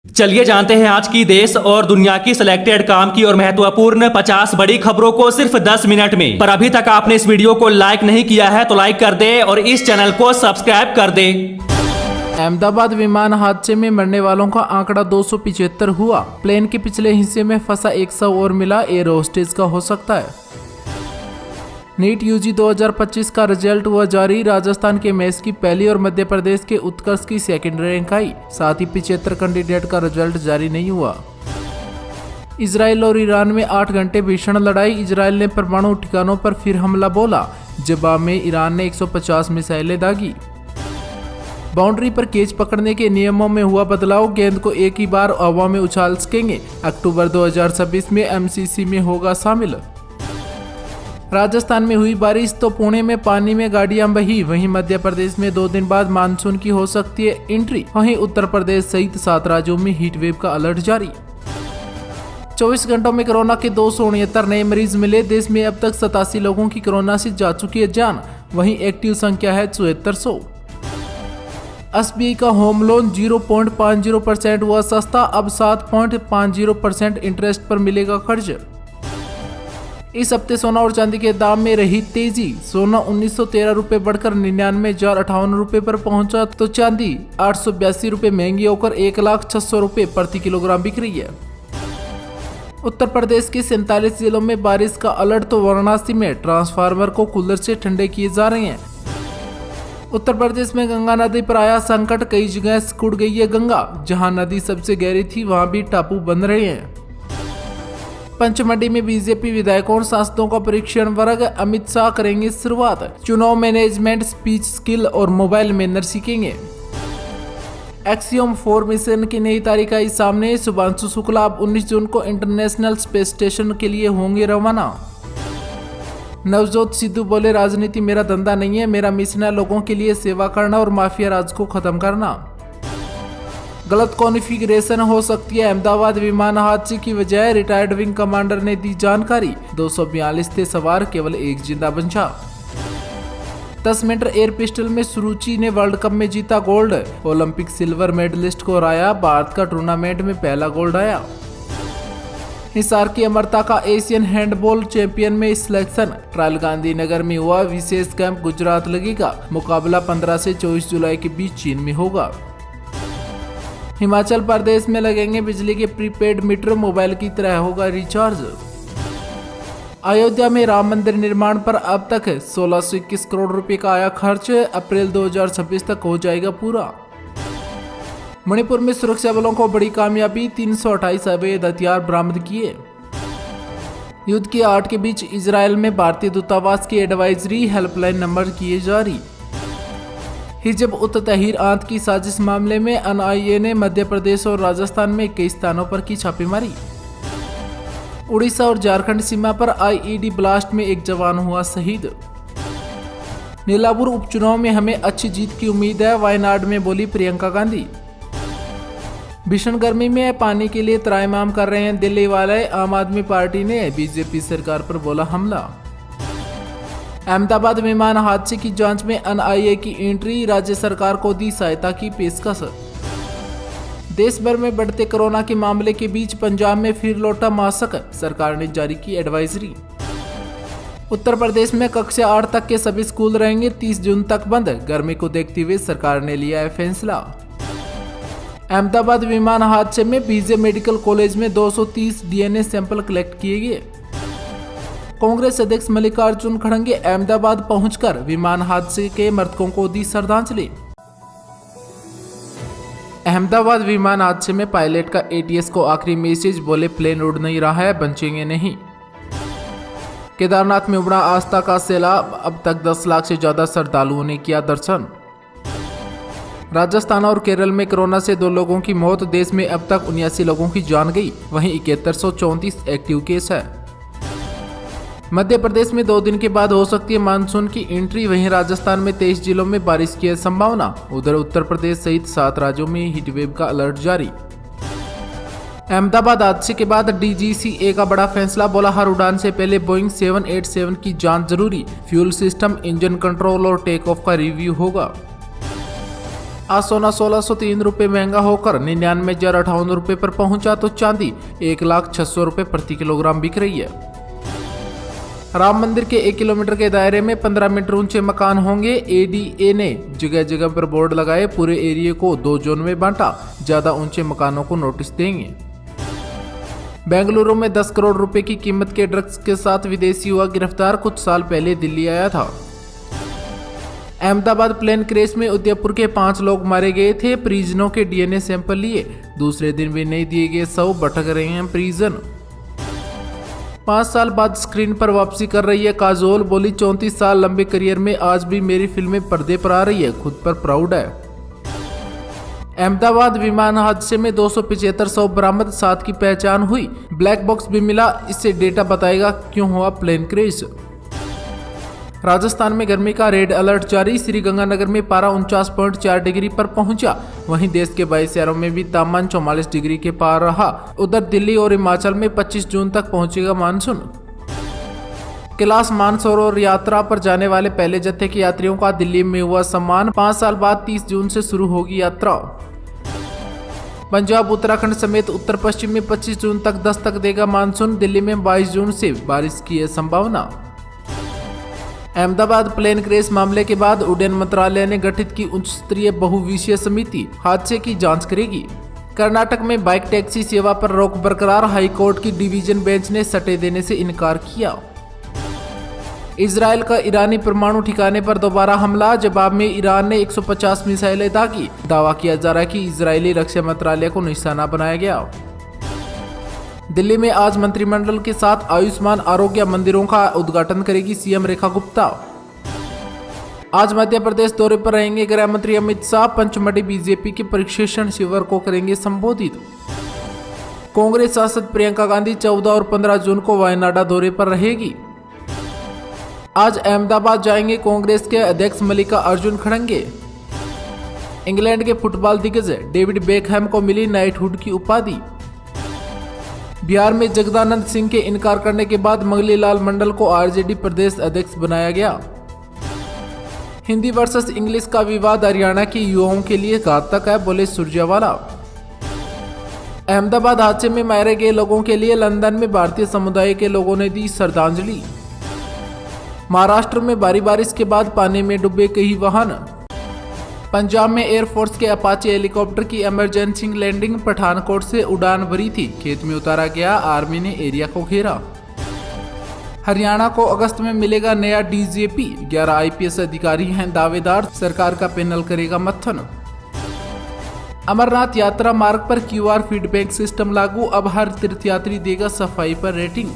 चलिए जानते हैं आज की देश और दुनिया की सिलेक्टेड काम की और महत्वपूर्ण 50 बड़ी खबरों को सिर्फ 10 मिनट में। पर अभी तक आपने इस वीडियो को लाइक नहीं किया है तो लाइक कर दे और इस चैनल को सब्सक्राइब कर दे। अहमदाबाद विमान हादसे में मरने वालों का आंकड़ा 275 हुआ। प्लेन के पिछले हिस्से में फंसा 100 और मिला। एयर होस्टेज का हो सकता है। नीट यूजी 2025 का रिजल्ट हुआ जारी। राजस्थान के मेंस की पहली और मध्य प्रदेश के उत्कर्ष की सेकंड रैंक आई। साथ ही 75 कैंडिडेट का रिजल्ट जारी नहीं हुआ। इजराइल और ईरान में 8 घंटे भीषण लड़ाई। इजराइल ने परमाणु ठिकानों पर फिर हमला बोला। जवाब में ईरान ने 150 मिसाइलें दागी। बाउंड्री पर कैच पकड़ने के नियमों में हुआ बदलाव। गेंद को एक ही बार हवा में उछाल सकेंगे। अक्टूबर 2026 में एमसीसी में होगा शामिल। राजस्थान में हुई बारिश तो पुणे में पानी में गाड़ियां बही। वहीं मध्य प्रदेश में 2 दिन बाद मानसून की हो सकती है एंट्री। वहीं उत्तर प्रदेश सहित 7 राज्यों में हीट वेव का अलर्ट जारी। 24 घंटों में कोरोना के 269 नए मरीज मिले। देश में अब तक 87 लोगों की कोरोना से जा चुकी है जान। वहीं एक्टिव संख्या है 7400। एसबीआई का होम लोन 0.50% हुआ सस्ता। अब 7.50% इंटरेस्ट पर मिलेगा कर्ज। इस हफ्ते सोना और चांदी के दाम में रही तेजी। सोना 1913 रुपए बढ़कर 99,058 रुपए पर पहुंचा तो चांदी 882 रुपए महंगी होकर 1,06,000 रुपए प्रति किलोग्राम बिक रही है। उत्तर प्रदेश के 47 जिलों में बारिश का अलर्ट तो वाराणसी में ट्रांसफार्मर को कूलर से ठंडे किए जा रहे हैं। उत्तर प्रदेश में गंगा नदी पर आया संकट। कई जगह सिकुड़ गई है गंगा। जहां नदी सबसे गहरी थी वहां भी टापू बन रहे हैं। पंचमढ़ी में बीजेपी विधायकों और सांसदों का परीक्षण वर्ग। अमित शाह करेंगे शुरुआत। चुनाव मैनेजमेंट, स्पीच स्किल और मोबाइल मैनर सीखेंगे। एक्सियोम 4 मिशन की नई तारीख आई सामने। शुभांशु शुक्ला अब 19 जून को इंटरनेशनल स्पेस स्टेशन के लिए होंगे रवाना। नवजोत सिद्धू बोले, राजनीति मेरा धंधा नहीं है, मेरा मिशन है लोगों के लिए सेवा करना और माफिया राज को खत्म करना। गलत कॉन्फ़िगरेशन हो सकती है अहमदाबाद विमान हादसे की वजह। रिटायर्ड विंग कमांडर ने दी जानकारी। 242 थे सवार, केवल 1 जिंदा बचा। 10 मीटर एयर पिस्टल में सुरुचि ने वर्ल्ड कप में जीता गोल्ड। ओलंपिक सिल्वर मेडलिस्ट को हराया। भारत का टूर्नामेंट में पहला गोल्ड आया। हिसार की अमरता का एशियन हैंडबॉल चैंपियन में सिलेक्शन। ट्रायल गांधीनगर में हुआ विशेष कैंप। गुजरात लगेगा। मुकाबला 15 से 24 जुलाई के बीच चीन में होगा। हिमाचल प्रदेश में लगेंगे बिजली के प्रीपेड मीटर। मोबाइल की तरह होगा रिचार्ज। अयोध्या में राम मंदिर निर्माण पर अब तक 1621 करोड़ रुपए का आया खर्च। अप्रैल 2026 तक हो जाएगा पूरा। मणिपुर में सुरक्षा बलों को बड़ी कामयाबी। 328 अवैध हथियार बरामद किए। युद्ध की आड़ के बीच इजरायल में भारतीय दूतावास की एडवाइजरी हेल्पलाइन नंबर किए जारी। हिजब उत तहीर आंत की साजिश मामले में एनआईए ने मध्य प्रदेश और राजस्थान में कई स्थानों पर की छापेमारी। उड़ीसा और झारखंड सीमा पर आईईडी ब्लास्ट में 1 जवान हुआ शहीद। नीलापुर उपचुनाव में हमें अच्छी जीत की उम्मीद है, वायनाड में बोली प्रियंका गांधी। भीषण गर्मी में पानी के लिए त्राहिमाम कर रहे हैं दिल्ली वाले। आम आदमी पार्टी ने बीजेपी सरकार पर बोला हमला। अहमदाबाद विमान हादसे की जांच में एनआईए की एंट्री। राज्य सरकार को दी सहायता की पेशकश। देश भर में बढ़ते कोरोना के मामले के बीच पंजाब में फिर लौटा मास्क। सरकार ने जारी की एडवाइजरी। उत्तर प्रदेश में कक्षा 8 तक के सभी स्कूल रहेंगे 30 जून तक बंद। गर्मी को देखते हुए सरकार ने लिया है फैसला। अहमदाबाद विमान हादसे में बीजे मेडिकल कॉलेज में 230 डीएनए सैंपल कलेक्ट किए गए। कांग्रेस अध्यक्ष मल्लिकार्जुन खड़गे अहमदाबाद पहुंचकर विमान हादसे के मृतकों को दी श्रद्धांजलि। अहमदाबाद विमान हादसे में पायलट का एटीएस को आखिरी मैसेज। बोले प्लेन उड़ नहीं रहा है, बचेंगे नहीं। केदारनाथ में उमड़ा आस्था का सैलाब। अब तक 10 लाख से ज्यादा श्रद्धालुओं ने किया दर्शन। राजस्थान और केरल में कोरोना से 2 लोगों की मौत। देश में अब तक 79 लोगों की जान गई। वहीं 7134 एक्टिव केस है। मध्य प्रदेश में 2 दिन के बाद हो सकती है मानसून की एंट्री। वहीं राजस्थान में 23 जिलों में बारिश की है संभावना। उधर उत्तर प्रदेश सहित 7 राज्यों में हीट वेव का अलर्ट जारी। अहमदाबाद हादसे के बाद डीजीसीए का बड़ा फैसला। बोला हर उड़ान से पहले बोइंग 787 की जांच जरूरी। फ्यूल सिस्टम, इंजन कंट्रोल और टेक ऑफ का रिव्यू होगा। आज सोना 1603 रुपये महंगा होकर 99,058 रुपये पर पहुंचा तो चांदी 1,06,000 रुपये प्रति किलोग्राम बिक रही है। राम मंदिर के 1 किलोमीटर के दायरे में 15 मीटर ऊंचे मकान होंगे। एडीए ने जगह जगह पर बोर्ड लगाए, पूरे एरिया को 2 जोन में बांटा, ज्यादा ऊंचे मकानों को नोटिस देंगे। बेंगलुरु में 10 करोड़ रुपए की कीमत के ड्रग्स के साथ विदेशी हुआ गिरफ्तार, कुछ साल पहले दिल्ली आया था। अहमदाबाद प्लेन क्रैश में उदयपुर के 5 लोग मारे गए थे, परिजनों के डीएनए सैंपल लिए, दूसरे दिन भी नहीं दिए गए शव, भटक रहे हैं परिजन। 5 साल बाद स्क्रीन पर वापसी कर रही है काजोल, बोली 34 साल लंबे करियर में आज भी मेरी फिल्में पर्दे पर आ रही है, खुद पर प्राउड है। अहमदाबाद विमान हादसे में 275 शव बरामद, 7 की पहचान हुई, ब्लैक बॉक्स भी मिला, इससे डेटा बताएगा क्यों हुआ प्लेन क्रैश। राजस्थान में गर्मी का रेड अलर्ट जारी, श्रीगंगानगर में पारा 49.4 डिग्री पर पहुंचा, वहीं देश के 22 शहरों में भी तापमान 44 डिग्री के पार रहा। उधर दिल्ली और हिमाचल में 25 जून तक पहुंचेगा मानसून। कैलाश मानसरोवर यात्रा पर जाने वाले पहले जत्थे के यात्रियों का दिल्ली में हुआ सम्मान, 5 साल बाद 30 जून से शुरू होगी यात्रा। पंजाब उत्तराखंड समेत उत्तर पश्चिम में 25 जून तक दस्तक देगा मानसून, दिल्ली में 22 जून से बारिश की है संभावना। अहमदाबाद प्लेन क्रैश मामले के बाद उड्डयन मंत्रालय ने गठित की उच्च स्तरीय बहुविषयीय समिति, हादसे की जांच करेगी। कर्नाटक में बाइक टैक्सी सेवा पर रोक बरकरार, हाईकोर्ट की डिवीजन बेंच ने सटे देने से इनकार किया। इजरायल का ईरानी परमाणु ठिकाने पर दोबारा हमला, जवाब में ईरान ने 150 मिसाइलें दागी, दावा किया जा रहा है कि इजरायली रक्षा मंत्रालय को निशाना बनाया गया। दिल्ली में आज मंत्रिमंडल के साथ आयुष्मान आरोग्य मंदिरों का उद्घाटन करेगी सीएम रेखा गुप्ता। आज मध्य प्रदेश दौरे पर रहेंगे गृह मंत्री अमित शाह, पंचमढ़ी बीजेपी के प्रशिक्षण शिविर को करेंगे संबोधित। कांग्रेस सांसद प्रियंका गांधी 14 और 15 जून को वायनाड दौरे पर रहेगी। आज अहमदाबाद जाएंगे कांग्रेस के अध्यक्ष मल्लिका अर्जुन खड़गे। इंग्लैंड के फुटबॉल दिग्गज डेविड बेकहैम को मिली नाइटहुड की उपाधि। बिहार में जगदानंद सिंह के इनकार करने के बाद मंगली लाल मंडल को आरजेडी प्रदेश अध्यक्ष बनाया गया। हिंदी वर्सेस इंग्लिश का विवाद हरियाणा के युवाओं के लिए घातक है, बोले सुरजेवाला। अहमदाबाद हादसे में मारे गए लोगों के लिए लंदन में भारतीय समुदाय के लोगों ने दी श्रद्धांजलि। महाराष्ट्र में भारी बारिश के बाद पानी में डूबे कई वाहन। पंजाब में एयरफोर्स के अपाचे हेलीकॉप्टर की इमरजेंसी लैंडिंग, पठानकोट से उड़ान भरी थी, खेत में उतारा गया, आर्मी ने एरिया को घेरा। हरियाणा को अगस्त में मिलेगा नया डीजीपी, 11 आईपीएस अधिकारी हैं दावेदार, सरकार का पैनल करेगा मंथन। अमरनाथ यात्रा मार्ग पर क्यूआर फीडबैक सिस्टम लागू, अब हर तीर्थयात्री देगा सफाई पर रेटिंग।